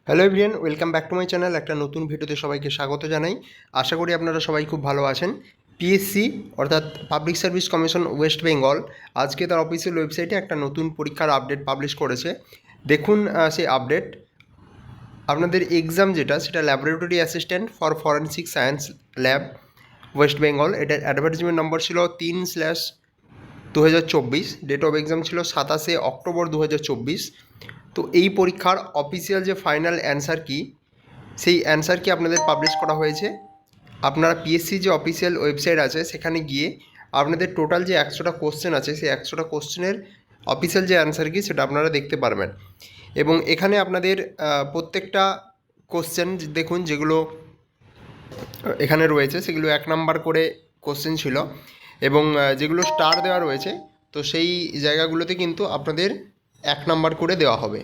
Hello everyone, welcome back to my channel. একটা নতুন ভিডিওতে সবাইকে স্বাগত জানাই। আশা করি আপনারা সবাই খুব ভালো আছেন। পিএসসি অর্থাৎ public service commission West Bengal আজকে তার অফিসিয়াল ওয়েবসাইটে একটা নতুন পরীক্ষার আপডেট পাবলিশ করেছে। দেখুন সেই আপডেট। আপনাদের এক্সাম যেটা সেটা laboratory assistant for forensic science lab West Bengal, এটার অ্যাডভার্টাইজমেন্ট নম্বর ছিল 3/2024। ডেট অফ এক্সাম ছিল 27 অক্টোবর 2024। তো এই পরীক্ষার অফিসিয়াল যে ফাইনাল অ্যান্সার কি, সেই অ্যান্সার কি আপনাদের পাবলিশ করা হয়েছে। আপনারা পিএসসি যে অফিসিয়াল ওয়েবসাইট আছে সেখানে গিয়ে আপনাদের টোটাল যে 100টা কোশ্চেন আছে সেই 100টা কোশ্চেনের অফিসিয়াল যে অ্যান্সার কি সেটা আপনারা দেখতে পারবেন। এবং এখানে আপনাদের প্রত্যেকটা কোশ্চেন দেখুন যেগুলো এখানে রয়েছে সেগুলো 1 নাম্বার করে কোশ্চেন ছিল, এবং যেগুলো স্টার দেওয়া রয়েছে তো সেই জায়গাগুলোতে কিন্তু আপনাদের 1 নাম্বার করে দেওয়া হবে।